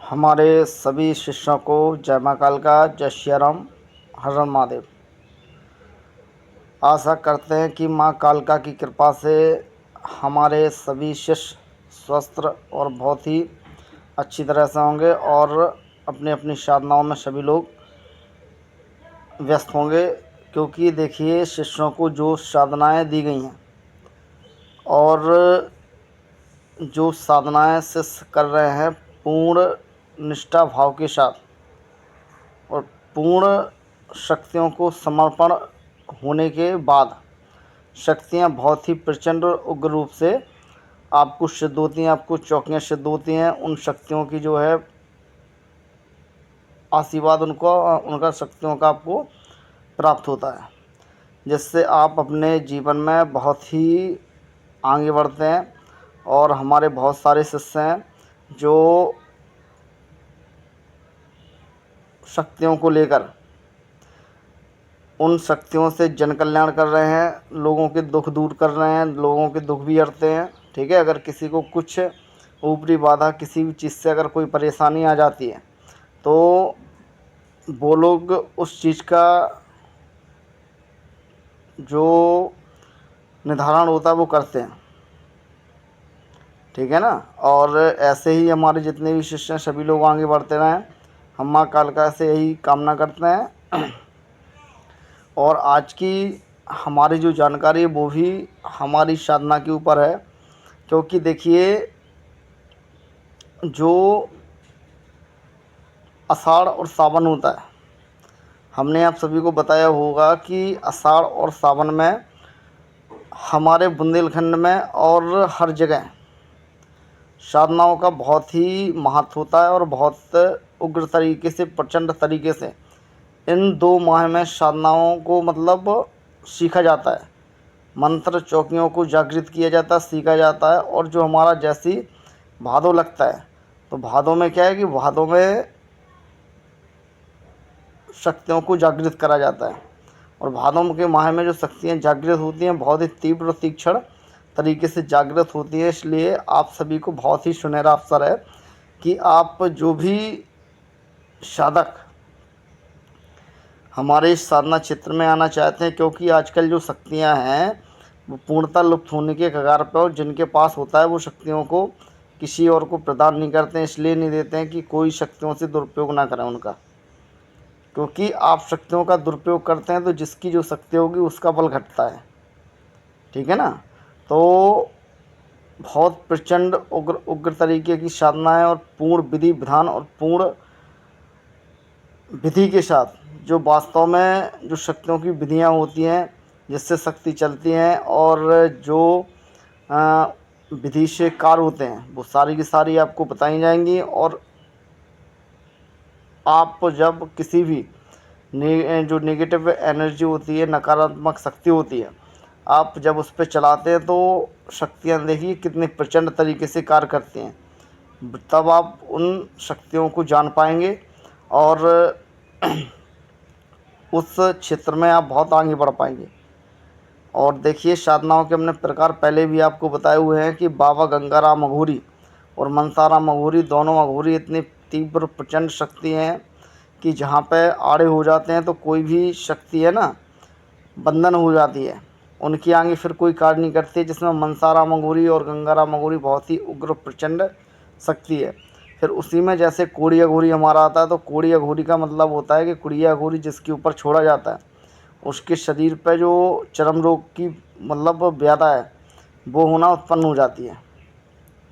हमारे सभी शिष्यों को जय माँ कालका, जय सिया राम, हर हर महादेव। आशा करते हैं कि माँ कालका की कृपा से हमारे सभी शिष्य स्वस्थ और बहुत ही अच्छी तरह से होंगे और अपनी अपनी साधनाओं में सभी लोग व्यस्त होंगे। क्योंकि देखिए, शिष्यों को जो साधनाएँ दी गई हैं और जो साधनाएँ शिष्य कर रहे हैं पूर्ण निष्ठा भाव के साथ और पूर्ण शक्तियों को समर्पण होने के बाद शक्तियाँ बहुत ही प्रचंड और उग्र रूप से आपको सिद्ध होती हैं, आपको चौकियाँ सिद्ध होती हैं। उन शक्तियों की जो है आशीर्वाद उनका शक्तियों का आपको प्राप्त होता है, जिससे आप अपने जीवन में बहुत ही आगे बढ़ते हैं। और हमारे बहुत सारे शिष्य हैं जो शक्तियों को लेकर उन शक्तियों से जन कल्याण कर रहे हैं, लोगों के दुख दूर कर रहे हैं, लोगों के दुख भी हरते हैं। ठीक है, अगर किसी को कुछ ऊपरी बाधा किसी भी चीज़ से अगर कोई परेशानी आ जाती है तो वो लोग उस चीज़ का जो निर्धारण होता है वो करते हैं। ठीक है ना। और ऐसे ही हमारे जितने भी शिष्य हैं सभी लोग आगे बढ़ते रहें, हम माँ कालका से यही कामना करते हैं। और आज की हमारी जो जानकारी है वो भी हमारी साधना के ऊपर है। क्योंकि देखिए, जो आषाढ़ और सावन होता है, हमने आप सभी को बताया होगा कि आषाढ़ और सावन में हमारे बुंदेलखंड में और हर जगह साधनाओं का बहुत ही महत्व होता है और बहुत उग्र तरीके से, प्रचंड तरीके से इन 2 माह में साधनाओं को मतलब सीखा जाता है, मंत्र चौकियों को जागृत किया जाता है, सीखा जाता है। और जो हमारा जैसी भादों लगता है तो भादों में क्या है कि भादों में शक्तियों को जागृत करा जाता है। और भादों के माह में जो शक्तियाँ जागृत होती हैं बहुत ही तीव्र और तीक्ष्ण तरीके से जागृत होती है। इसलिए आप सभी को बहुत ही सुनहरा अवसर है कि आप जो भी साधक हमारे इस साधना क्षेत्र में आना चाहते हैं, क्योंकि आजकल जो शक्तियां हैं वो पूर्णतः लुप्त होने के कगार पर, और जिनके पास होता है वो शक्तियों को किसी और को प्रदान नहीं करते हैं। इसलिए नहीं देते हैं कि कोई शक्तियों से दुरुपयोग ना करें उनका। क्योंकि आप शक्तियों का दुरुपयोग करते हैं तो जिसकी जो शक्ति होगी उसका बल घटता है। ठीक है ना। तो बहुत प्रचंड उग्र उग्र तरीके की साधना है और पूर्ण विधि विधान और पूर्ण विधि के साथ जो वास्तव में जो शक्तियों की विधियाँ होती हैं जिससे शक्ति चलती हैं और जो विधि से कार्य होते हैं वो सारी की सारी आपको बताई जाएंगी। और आप जब किसी भी जो नेगेटिव एनर्जी होती है, नकारात्मक शक्ति होती है, आप जब उस पर चलाते हैं तो शक्तियाँ देखिए कितने प्रचंड तरीके से कार्य करती हैं। तब आप उन शक्तियों को जान पाएंगे और उस क्षेत्र में आप बहुत आगे बढ़ पाएंगे। और देखिए, साधनाओं के हमने प्रकार पहले भी आपको बताए हुए हैं कि बाबा गंगाराम अघोरी और मनसाराम अघोरी, दोनों अघोरी इतनी तीव्र प्रचंड शक्ति हैं कि जहाँ पे आड़े हो जाते हैं तो कोई भी शक्ति है ना बंधन हो जाती है, उनकी आगे फिर कोई कार्य नहीं करती। जिसमें मनसाराम अघोरी और गंगाराम अघोरी बहुत ही उग्र प्रचंड शक्ति है। फिर उसी में जैसे कोड़ी अघोरी हमारा आता है, तो कोड़ी अघोरी का मतलब होता है कि कुड़िया अघोरी जिसके ऊपर छोड़ा जाता है उसके शरीर पर जो चर्म रोग की मतलब व्याधा है वो होना उत्पन्न हो जाती है।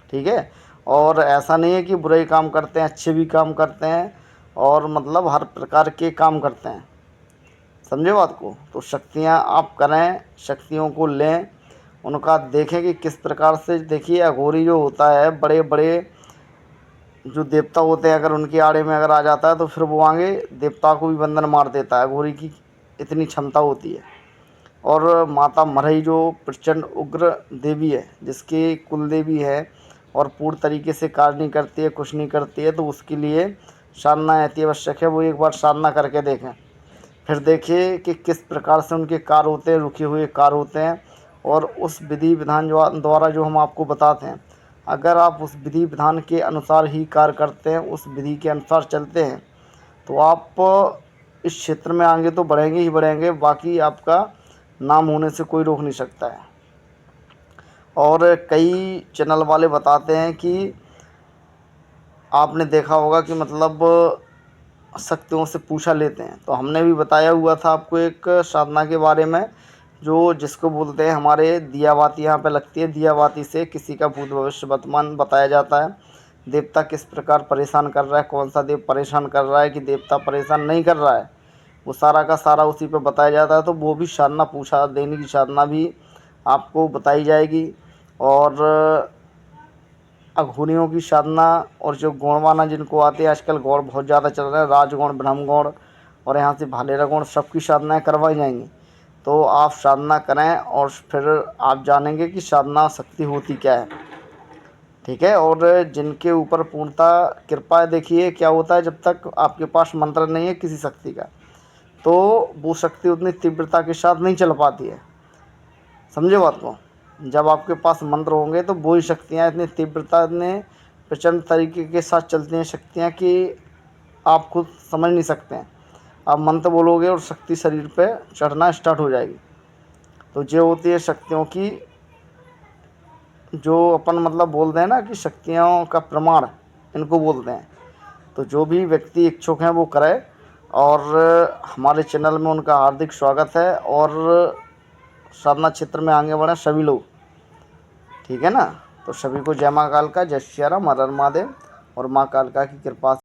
ठीक है। और ऐसा नहीं है कि बुरे काम करते हैं, अच्छे भी काम करते हैं और मतलब हर प्रकार के काम करते हैं। समझे बात को। तो शक्तियाँ आप करें, शक्तियों को लें, उनका देखें कि किस प्रकार से। देखिए, अघोरी जो होता है, बड़े बड़े जो देवता होते हैं अगर उनके आड़े में अगर आ जाता है तो फिर वो आगे देवता को भी बंधन मार देता है। अघोरी की इतनी क्षमता होती है। और माता मरई जो प्रचंड उग्र देवी है, जिसकी कुल देवी है और पूर्ण तरीके से कार्य नहीं करती है, कुछ नहीं करती है, तो उसके लिए साधना अति आवश्यक है। वो एक बार साधना करके देखें, फिर देखिए कि किस प्रकार से उनके कार्य होते हैं, रुके हुए कार्य होते हैं। और उस विधि विधान जो द्वारा जो हम आपको बताते हैं, अगर आप उस विधि विधान के अनुसार ही कार्य करते हैं, उस विधि के अनुसार चलते हैं, तो आप इस क्षेत्र में आगे तो बढ़ेंगे ही बढ़ेंगे, बाकी आपका नाम होने से कोई रोक नहीं सकता है। और कई चैनल वाले बताते हैं कि आपने देखा होगा कि मतलब शक्तियों से पूछा लेते हैं, तो हमने भी बताया हुआ था आपको एक साधना के बारे में, जो जिसको बोलते हैं हमारे दिया बाती यहाँ पे लगती है। दिया बाती से किसी का भूत भविष्य वर्तमान बताया जाता है, देवता किस प्रकार परेशान कर रहा है, कौन सा देव परेशान कर रहा है कि देवता परेशान नहीं कर रहा है, वो सारा का सारा उसी पे बताया जाता है। तो वो भी साधना पूछा देने की साधना भी आपको बताई जाएगी। और अघोरियों की साधना और जो गौड़वाना जिनको आते हैं, आजकल गौड़ बहुत ज़्यादा चल रहा है, राजगौड़ ब्रह्मगौड़ और यहाँ से भालेरा गौड़, सबकी साधनाएँ करवाई जाएंगी। तो आप साधना करें और फिर आप जानेंगे कि साधना शक्ति होती क्या है। ठीक है। और जिनके ऊपर पूर्णतः कृपा है, देखिए क्या होता है, जब तक आपके पास मंत्र नहीं है किसी शक्ति का, तो वो शक्ति उतनी तीव्रता के साथ नहीं चल पाती है। समझे बात को। जब आपके पास मंत्र होंगे तो वही शक्तियाँ इतनी तीव्रता, इतने प्रचंड तरीके के साथ चलती हैं शक्तियाँ कि आप खुद समझ नहीं सकते हैं। आप मंत्र बोलोगे और शक्ति शरीर पे चढ़ना स्टार्ट हो जाएगी। तो जो होती है शक्तियों की, जो अपन मतलब बोलते हैं ना कि शक्तियों का प्रमाण इनको बोलते हैं। तो जो भी व्यक्ति इच्छुक हैं वो करे, और हमारे चैनल में उनका हार्दिक स्वागत है। और साधना क्षेत्र में आगे बढ़े सभी लोग, ठीक है ना। तो सभी को जय माँ कालका, जय सिया राम, हर हर महादेव। और माँ कालका की कृपा